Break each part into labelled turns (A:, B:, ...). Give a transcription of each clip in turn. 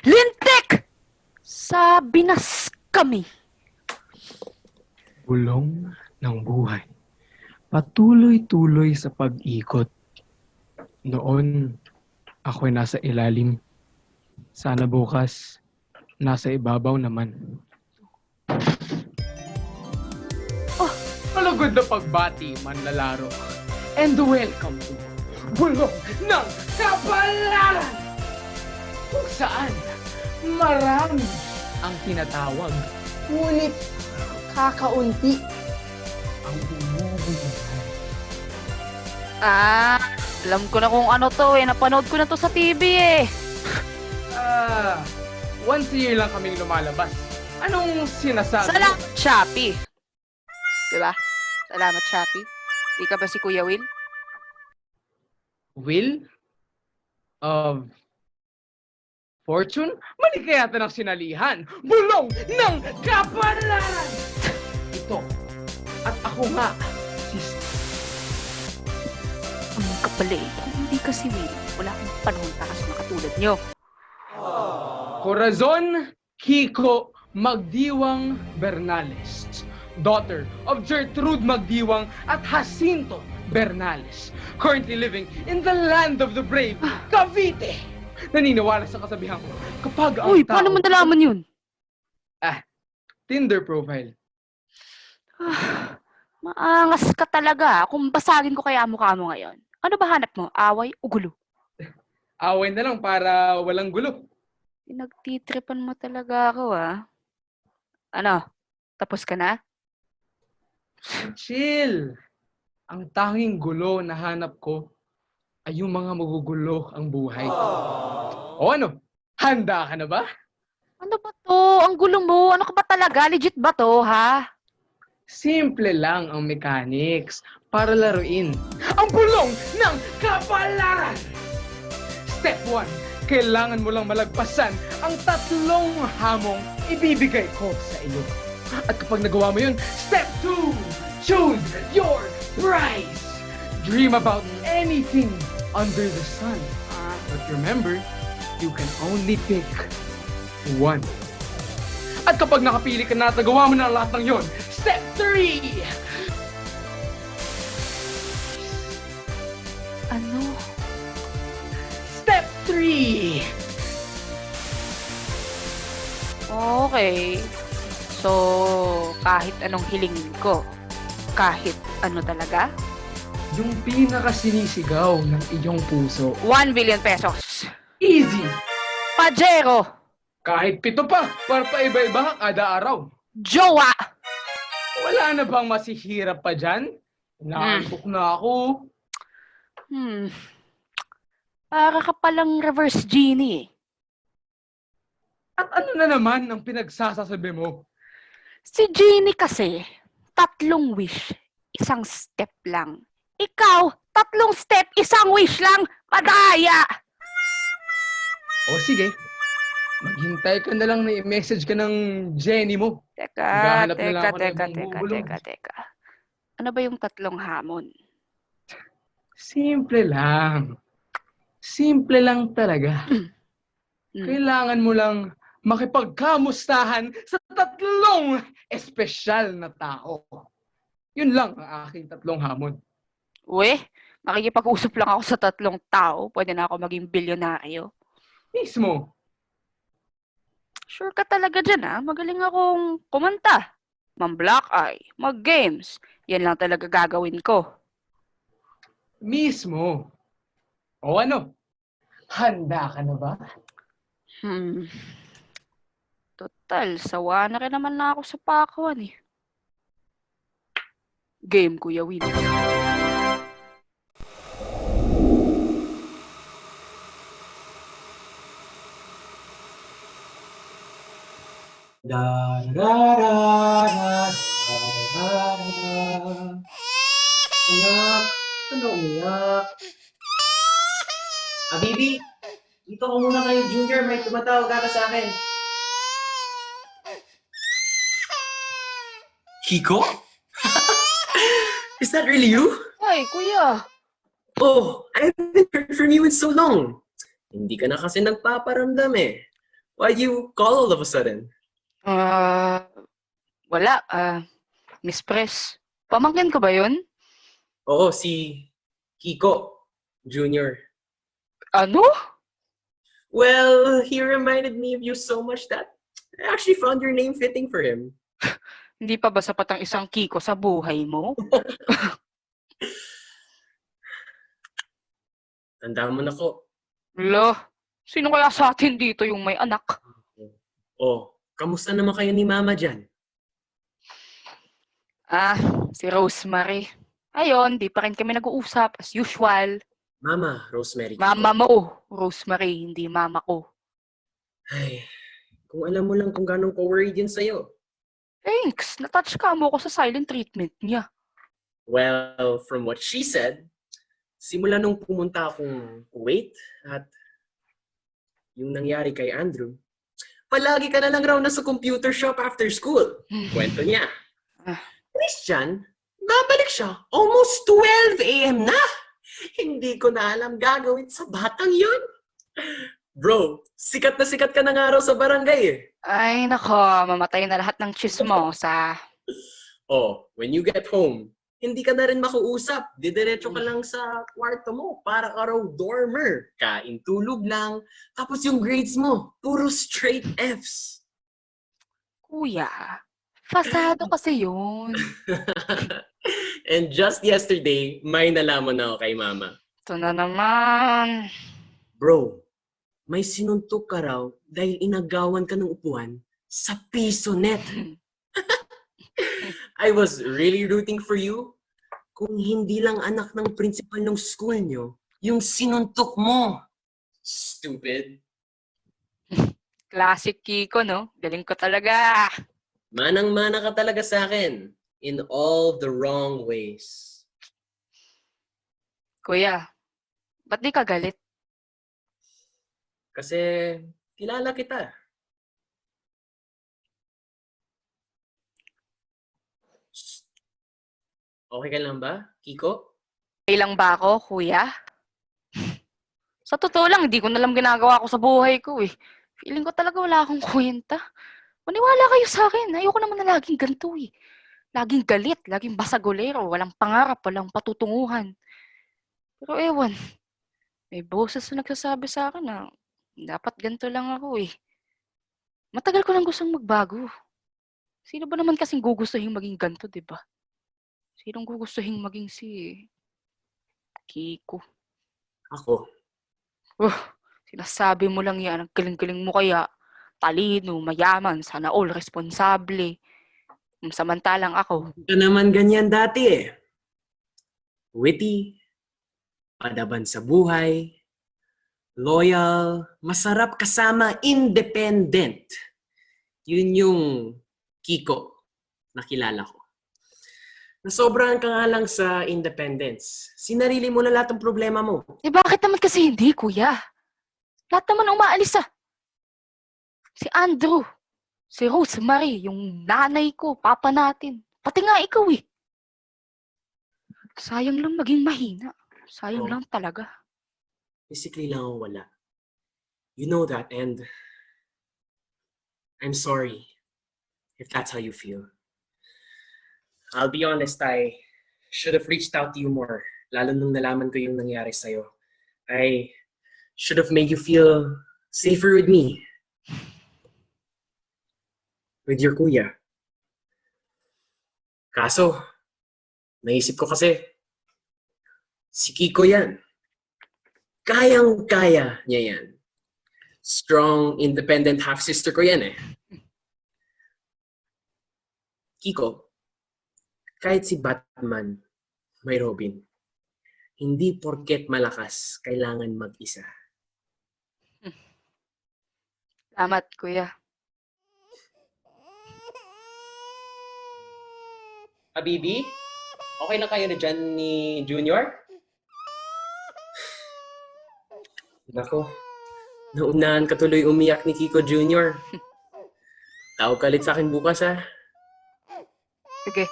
A: Lintik! Sa binas kami.
B: Bulong ng buhay. Patuloy-tuloy sa pag-ikot. Noon, ako'y nasa ilalim. Sana bukas, nasa ibabaw naman.
A: Oh.
B: Malugod na pagbati, manlalaro. And welcome to Bulong ng Kapalaran! Kung saan, marami ang tinatawag. Ngunit, kakaunti ang bumubulungan.
A: Alam ko na kung ano to eh. Napanood ko na to sa TV eh.
B: Once a year lang kaming lumalabas. Anong sinasabi?
A: Salamat, Shopee. Diba? Salamat, Shopee. Di ka ba si Kuya Will?
B: Will of Fortune? Mali kaya ito ng sinalihan. Bulong ng Kapalaran! Ito. At ako nga, si
A: Ang kapal eh. Kung hindi ka si Will, wala akong panahon para sa mga katulad nyo.
B: Corazon Kiko Magdiwang Bernales, daughter of Gertrude Magdiwang at Jacinto Bernales, currently living in the land of the brave, Cavite. Naniniwala sa kasabihan ko, kapag ang
A: Uy,
B: tao...
A: paano mo nalaman yun?
B: Tinder profile.
A: Maangas ka talaga. Kung basagin ko kaya mukha mo ngayon. Ano ba hanap mo? Away o gulo?
B: Away na lang para walang gulo.
A: Pinagtitripan mo talaga ako Ano? Tapos ka na?
B: Chill. Ang tanging gulo na hanap ko ay yung mga magugulo ang buhay. O ano? Handa ka na ba?
A: Ano ba to? Ang gulo mo. Ano ka ba talaga? Legit ba to, ha?
B: Simple lang ang mechanics para laruin ang bulong ng kapalaran. Step 1. Kailangan mo lang malagpasan ang 3 hamong ibibigay ko sa iyo. At kapag nagawa mo yun, Step 2. Choose your prize. Dream about anything under the sun. But remember, you can only pick one. At kapag nakapili ka na at nagawa mo na lahat ng yon, Step 3!
A: Ano?
B: Step 3!
A: Okay. So, kahit anong hilingin ko, kahit ano talaga,
B: Yung pinakasinisigaw ng iyong puso.
A: 1 billion pesos.
B: Easy!
A: Pajero!
B: Kahit 7 pa, para pa iba-iba kada araw.
A: Jowa!
B: Wala na bang masihirap pa dyan? Naantok na ako.
A: Para ka palang reverse genie eh.
B: At ano na naman ang pinagsasasabi mo?
A: Si Genie kasi, 3 wish, 1 step lang. Ikaw, 3 step, 1 wish lang. Madaya!
B: O sige, maghintay ka na lang na i-message ka ng Jenny mo.
A: Teka,
B: Naghahanap na lang
A: teka,
B: ako ng
A: teka,
B: ibang
A: teka,
B: bubulong.
A: teka. Ano ba yung 3 hamon?
B: Simple lang. Simple lang talaga. Kailangan mo lang makipagkamustahan sa 3 espesyal na tao. Yun lang ang aking 3 hamon.
A: Uwe, makikipag-usap lang ako sa 3 tao. Pwede na ako maging bilyonaryo.
B: Mismo.
A: Sure ka talaga dyan Magaling akong kumanta. Mam-black eye, mag-games. Yan lang talaga gagawin ko.
B: Mismo. O ano? Handa ka na ba?
A: Total, sawa na rin naman na ako sa pakawan eh. Game, Kuya Will.
C: Anak, ano umiyak? Bibi, dito ko muna kayo, Junior. May tumatawag ata sa akin. Kiko? Is that really you?
A: Ay, Kuya.
C: Oh, I haven't heard from you in so long. Hindi ka na kasi nagpaparamdam eh.
D: Why'd you call all of a sudden?
A: Ah, wala. Miss Press. Pamangkin ko ba yun?
D: Oo, si Kiko Jr.
A: Ano?
D: Well, he reminded me of you so much that I actually found your name fitting for him.
A: Hindi pa ba sapat ang isang Kiko sa buhay mo?
D: Tanda mo na ko.
A: Lo, sino kaya sa atin dito yung may anak?
D: Oh, kamusta naman kayo ni Mama dyan?
A: Si Rosemary. Ayun, di pa rin kami nag-uusap as usual.
D: Mama, Rosemary Kiko.
A: Mama mo, Rosemary, hindi mama ko.
D: Ay, kung alam mo lang kung gano'ng ka-worried yun sa'yo.
A: Thanks, natouch ka mo ko sa silent treatment niya.
D: Well, from what she said, simula nung pumunta akong Kuwait at yung nangyari kay Andrew, palagi ka na lang raw nasa computer shop after school. Kwento niya.
A: Ah.
D: Christian, babalik siya almost 12 a.m. na. Hindi ko na alam gagawin sa batang yun. Bro, sikat ka na nga raw sa barangay eh.
A: Ay, nako, mamatay na lahat ng chismosa.
D: Oh, when you get home, hindi ka na rin makuusap. Didiretso ka lang sa kwarto mo. Para ka raw dormer. Kain tulog lang. Tapos yung grades mo, puro straight Fs.
A: Kuya, fasado kasi yun.
D: And just yesterday, may nalaman ako kay Mama.
A: Ito na naman.
D: Bro, may sinuntok ka raw dahil inagawan ka ng upuan sa piso net. I was really rooting for you. Kung hindi lang anak ng principal ng school nyo, yung sinuntok mo. Stupid.
A: Classic Kiko, no? Galing ko talaga.
D: Manang-mana ka talaga sa akin. In all the wrong ways.
A: Kuya, ba't di ka galit?
D: Kasi kilala kita. Okay ka lang ba, Kiko?
A: Okay lang ba ako, kuya? Sa totoo lang, hindi ko na alam ginagawa ko sa buhay ko eh. Feeling ko talaga wala akong kwenta. Maniwala kayo sa akin. Ayoko naman na laging ganito eh. Laging galit, laging basagolero, walang pangarap, walang patutunguhan. Pero ewan, may boses na nagsasabi sa akin na dapat ganito lang ako eh. Matagal ko lang gustong magbago. Sino ba naman kasing gugustuhin maging ganito, di ba? Sinong gugustuhin maging si Kiko?
D: Ako.
A: Sinasabi mo lang yan, ang galing-galing mo kaya. Talino, mayaman, sana all, responsable. Samantalang ako,
D: Ka naman ganyan dati eh. Witty, padaban sa buhay, loyal, masarap kasama, independent. Yun yung Kiko na kilala ko. Nasobrahan ka nga lang sa independence. Sinarili mo na lahat ng problema mo.
A: eh bakit naman kasi hindi, kuya? Lahat naman umaalis ah. Si Andrew, si Rosemary, yung nanay ko, papa natin. Pati nga ikaw eh. Sayang lang maging mahina. Sayang
D: Oh.
A: lang talaga.
D: Basically lang ako wala. You know that and I'm sorry if that's how you feel. I'll be honest, I should have reached out to you more. Lalo nung nalaman ko yung nangyari sa'yo. I should have made you feel safer with me. With your kuya. Kaso, naisip ko kasi, si Kiko yan. Kayang-kaya niya yan. Strong, independent half-sister ko yan eh. Kiko, kahit si Batman, may Robin. Hindi porket malakas, kailangan mag-isa.
A: Salamat, kuya.
D: Habibi, okay lang kayo na dyan ni Junior? Nako, naunahan ka tuloy umiyak ni Kiko Junior. Tawag ka ulit sa akin bukas ha.
A: Sige.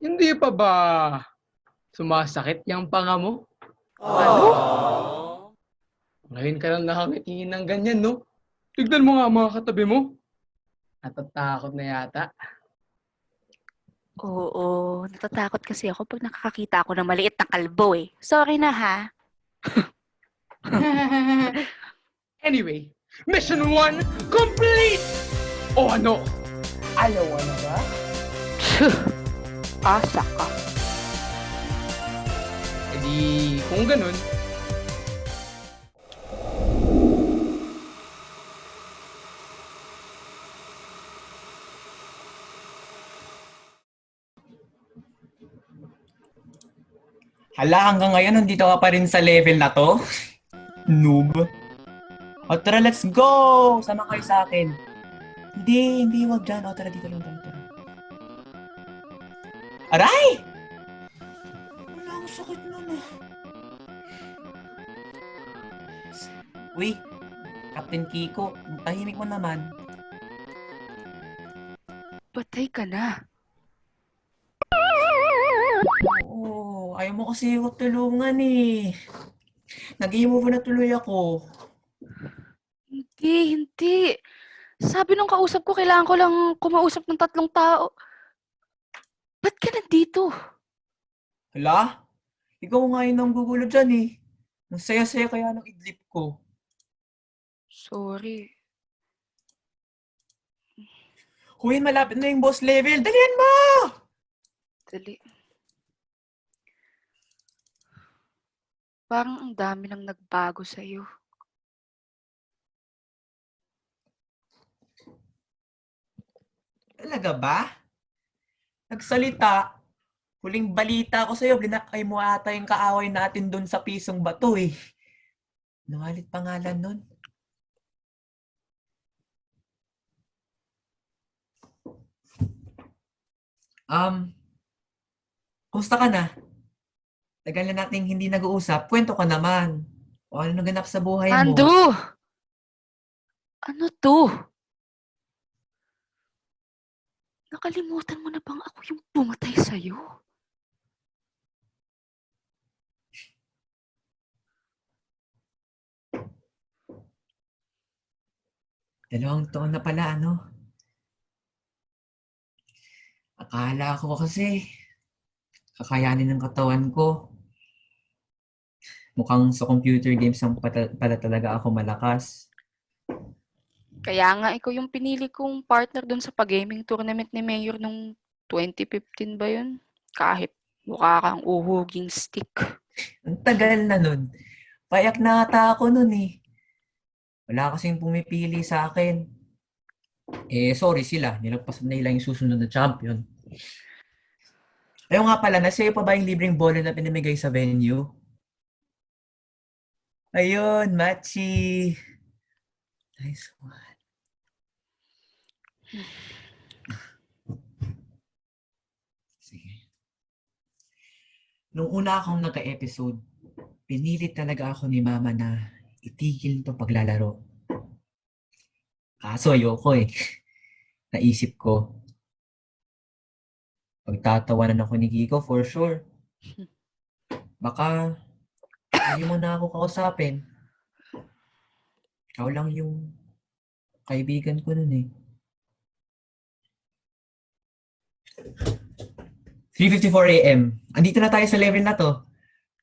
B: Hindi pa ba Sumasakit yung panga mo.
A: Ano?
B: Ngayon ka lang nakangiti ng ganyan, no? Tignan mo nga ang mga katabi mo. Natatakot na yata.
A: Oo, natatakot kasi ako pag nakakakita ako ng maliit na kalbo eh. Sorry na ha.
B: Anyway, mission 1 complete! O ano? Ayaw na ba?
A: Asa ka.
B: E di, kung ganun,
E: Hala, hanggang ngayon nandito ka pa rin sa level na to? Noob. O tara, let's go! Sama kayo sa akin. Hindi, wag dyan. O tara, dito lang tayo. Tara. Aray! Wala, ang sakit nun ah. Uy, Captain Kiko, ang tahimik mo naman.
A: Patay ka na.
E: Oo, ayaw mo kasi huwag tulungan eh. Nag-i-move na tuloy ako.
A: Hindi. Sabi nung kausap ko, kailangan ko lang kumausap ng 3 tao. Ba't ka nandito?
E: Hala, ikaw nga yun ang gugulo dyan eh. Ang saya-saya kaya ng idlip ko.
A: Sorry.
E: Huy, malapit na yung boss level. Dalihan mo!
A: Dali. Parang ang dami nang nagbago sa'yo.
E: Talaga ba? Nagsalita. Huling balita ko sa'yo, binakay mo ata yung kaaway natin doon sa pisong bato eh. Nangalit pangalan nun. Kumusta ka na? Tagal na nating hindi nag-uusap. Kwento ka naman. O ano naganap sa buhay mo?
A: Ando! Ano to? Nakalimutan mo na bang ako yung pumatay sa'yo?
E: Dalawang taon na pala, ano? Akala ko kasi kakayanin ng katawan ko. Mukhang sa computer games ang pala talaga ako malakas.
A: Kaya nga ikaw yung pinili kong partner dun sa pag-gaming tournament ni Mayor nung 2015 ba yun? Kahit mukha kang uhuging stick.
E: Ang tagal na nun. Payak na ata ako nun eh. Wala kasing pumipili sa akin. Sorry sila. Nilagpasan na nila yung susunod na champion. Ayun nga pala, nasa'yo pa ba yung libreng bola na pinamigay sa venue? Ayun, Machi. Nice one. Sige. Nung una akong nagka-episode, pinilit talaga ako ni Mama na itigil to paglalaro. Kaso ayoko eh. Naisip ko, pagtatawanan ako ni Kiko for sure. Baka hindi mo na ako kausapin. Ikaw lang yung kaibigan ko nun eh. 3:54 AM. Andito na tayo sa level na to.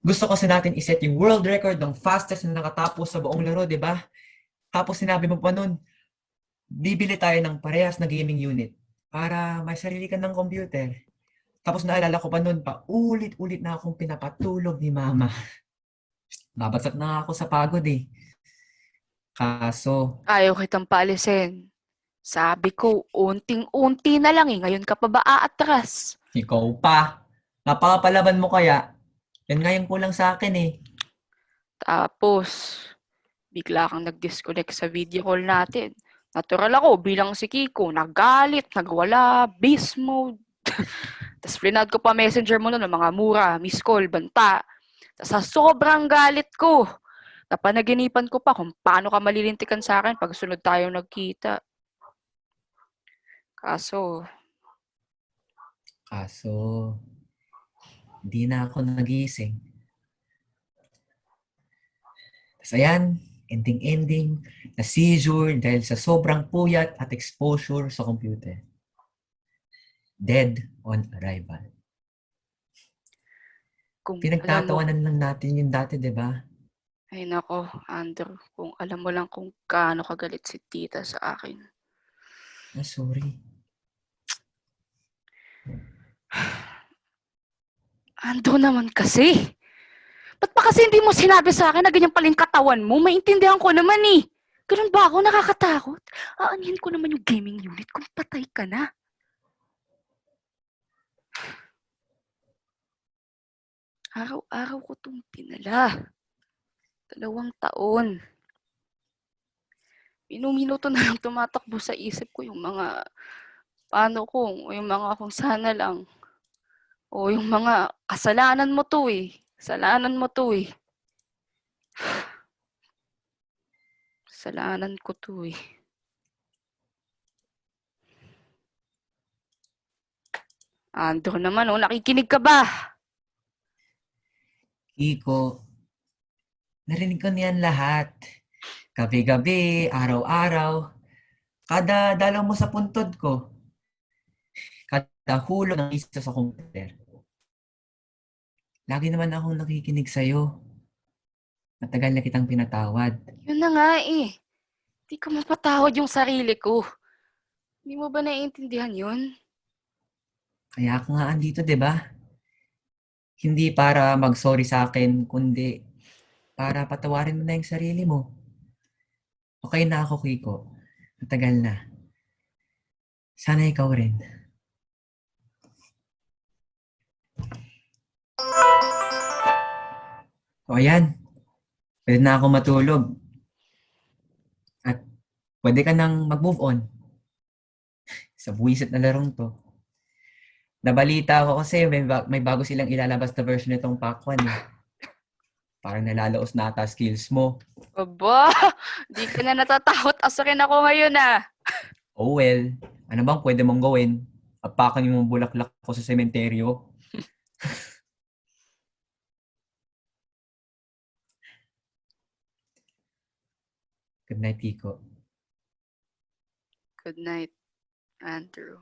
E: Gusto kasi natin iset yung world record ng fastest na nakatapos sa buong laro, di ba? Tapos sinabi mo pa nun, bibili tayo ng parehas na gaming unit para may sarili ka ng computer. Tapos naalala ko pa nun, ulit-ulit na akong pinapatulog ni Mama. Babagsak na ako sa pagod eh. Kaso,
A: Ayaw kitang paalisin. Sabi ko, unting-unti na lang eh. Ngayon ka pa ba aatras?
E: ikaw pa. Napakapalaban mo kaya. Yan nga yung kulang sa akin eh.
A: Tapos, bigla kang nag-disconnect sa video call natin. Natural ako bilang si Kiko, nagalit, nagwala, beast mode. Tapos flinad ko pa messenger mo nun ng mga mura, miss call, banta. Tapos sa sobrang galit ko, napanaginipan ko pa kung paano ka malilintikan sa akin pag sunod tayo nagkita. Kaso,
E: Kaso, Hindi na ako nagising. Tapos ayan, ending-ending, na seizure dahil sa sobrang puyat at exposure sa computer. Dead on arrival.
A: Kung alam mo,
E: Pinagtatawanan lang natin yung dati, di ba?
A: ay nako, Andrew, kung alam mo lang kung gaano kagalit si tita sa akin.
E: Ah, sorry.
A: Andrew naman kasi. Ba't pa kasi hindi mo sinabi sa akin na ganyan pala yung katawan mo? Maintindihan ko naman eh. Ganun ba ako? Nakakatakot? Aanhin ko naman yung gaming unit kung patay ka na. Araw-araw ko itong pinala. 2 taon. Minuminuto na lang tumatakbo sa isip ko yung mga paano kung, o yung mga kung sana lang. O yung mga kasalanan mo to eh. Kasalanan mo to eh. Kasalanan ko to eh. Andrew naman oh, nakikinig ka ba?
E: Kiko, narinig ko niyan lahat. Gabi-gabi, araw-araw. Kada dalaw mo sa puntod ko. Kada hulog ng isa sa computer. Lagi naman akong nakikinig sa'yo. Matagal na kitang pinatawad.
A: Yun na nga eh. Di ko mapatawad yung sarili ko. Hindi mo ba naiintindihan yun?
E: Kaya ako nga andito, di ba? Hindi para mag-sorry sa akin, kundi para patawarin mo na yung sarili mo. Okay na ako, Kiko. Matagal na. Sana ikaw rin. O ayan. Pwede na ako matulog. At pwede ka nang mag-move on. Sa buwisit na larong to. Nabalita ako kasi may bago silang ilalabas na version nitong Pakwan eh. Parang nalalaos na ata skills mo.
A: Aba, di ka na natatakot. Asakin ako ngayon ah.
E: Oh well, ano bang pwede mong gawin? Apakan yung mga bulaklak ko sa sementeryo. Good night, Kiko.
A: Good night, Andrew.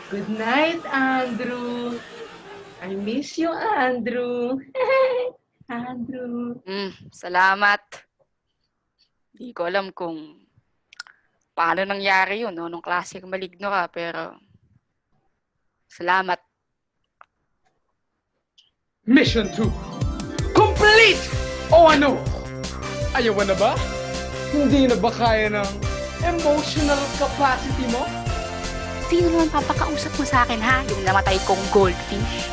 B: Good night, Andrew. I miss you, Andrew. Andrew.
A: Salamat. Di ko alam kung paano nangyari yun, no? Nung klase maligno ka, pero salamat.
B: Mission 2. Complete! O ano? Ayaw mo na ba? Hindi na ba kaya ng emotional capacity mo?
A: Sino naman papakausap mo sa akin, ha? Yung namatay kong goldfish?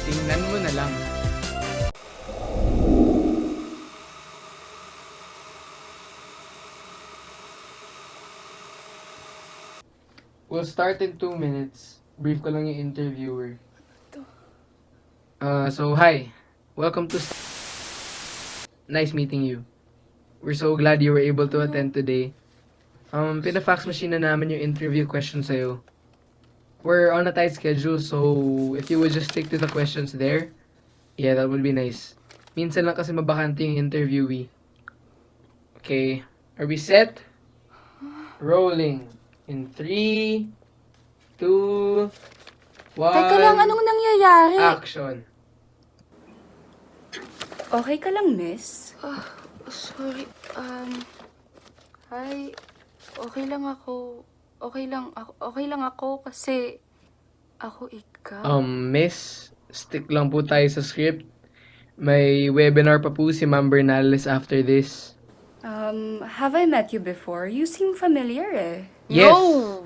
B: Tingnan mo na lang. We'll start in 2 minutes. Brief ko lang yung interviewer. So hi. Welcome to Nice meeting you. We're so glad you were able to attend today. Pina-fax machine na namin yung interview question sa'yo. We're on a tight schedule, so if you would just stick to the questions there, yeah, that would be nice. Minsan lang kasi mabakante yung interviewee. Okay, are we set? Rolling. In 3, 2, 1.
A: Teka lang, anong nangyayari?
B: Action.
A: Okay ka lang, miss? Sorry, hi. Okay lang ako. Okay lang ako kasi ako ikaw.
B: Miss, stick lang po tayo sa script. May webinar pa po si Ma'am Bernales after this.
F: Have I met you before? You seem familiar eh.
B: Yes.
A: No!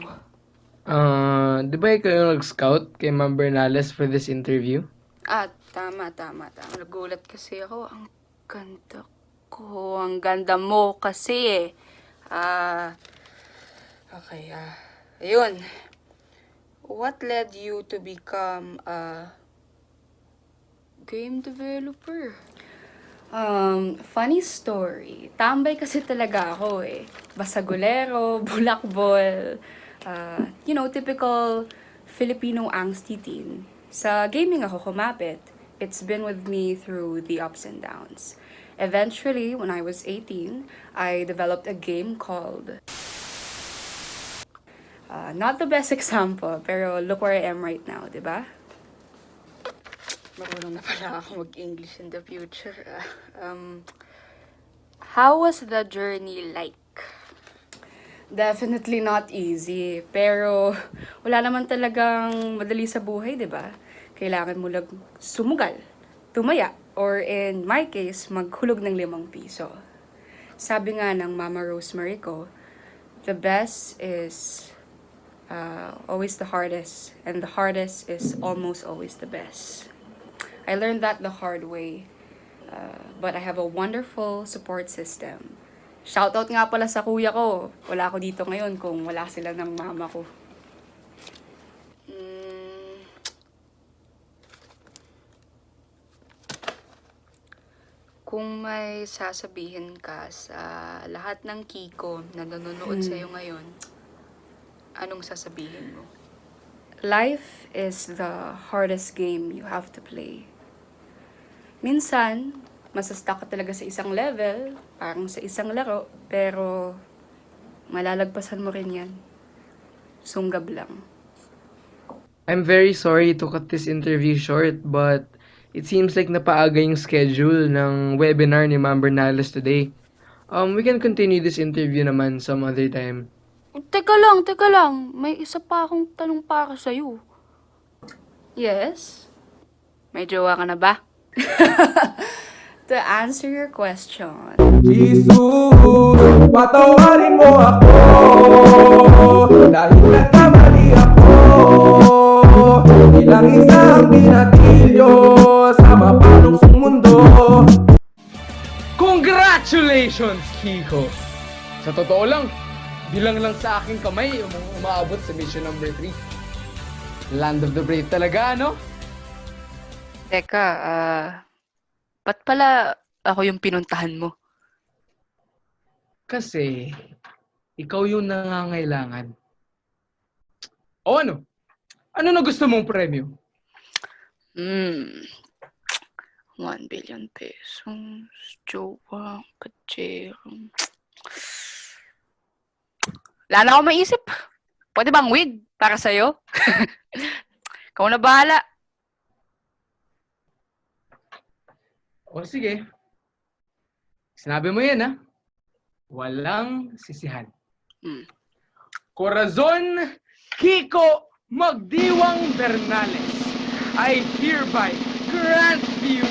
B: Di ba ikaw yung nag-scout kay Ma'am Bernales for this interview?
A: Tama. Nagulat kasi ako. Ang ganda ko. Ang ganda mo kasi eh. Okay, ayun. What led you to become a game developer?
F: Funny story. Tambay kasi talaga ako eh. Basagulero, bulakbol, typical Filipino angsty teen. Sa gaming ako kumapit. It's been with me through the ups and downs. Eventually, when I was 18, I developed a game called... not the best example, pero look where I am right now, di ba? Marunong na pala ako mag-English in the future. How was the journey like? Definitely not easy. Pero wala naman talagang madali sa buhay, di ba? Kailangan mo lang sumugal, tumaya, or in my case, maghulog ng 5 piso. Sabi nga ng Mama Rosemary ko, the best is always the hardest, and the hardest is almost always the best. I learned that the hard way, but I have a wonderful support system. Shoutout nga pala sa kuya ko. Wala ako dito ngayon kung wala sila ng mama ko. Kung may sasabihin ka sa lahat ng Kiko na nanonood sa'yo ngayon, anong sasabihin mo? Life is the hardest game you have to play. Minsan, masastuck ka talaga sa isang level, parang sa isang laro, pero malalagpasan mo rin yan. Sunggab lang.
B: I'm very sorry to cut this interview short, but it seems like napaaga yung schedule ng webinar ni Ma'am Bernales today. We can continue this interview naman some other time.
F: Teka lang. May isa pa akong tanong para sa'yo. Yes? May jowa ka na ba? To answer your question,
G: Jesus, patawarin mo ako dahil nagkamali ako. Ilang isang binatilyo sa mapanungsong mundo.
B: Congratulations, Kiko! Sa totoo lang, bilang lang sa aking kamay umaabot sa mission number 3. Land of the brave talaga, ano?
A: Teka, ba't pala ako yung pinuntahan mo?
B: Kasi, ikaw yung nangangailangan. O ano? Ano na gusto mong premyo?
A: 1 billion pesos, jowa, kachero. Wala na ako maisip. Pwede bang wig para sa'yo? Ikaw na bahala.
B: O sige. Sinabi mo yan, ha? Walang sisihan. Corazon Kiko Magdiwang Bernales, I hereby grant thee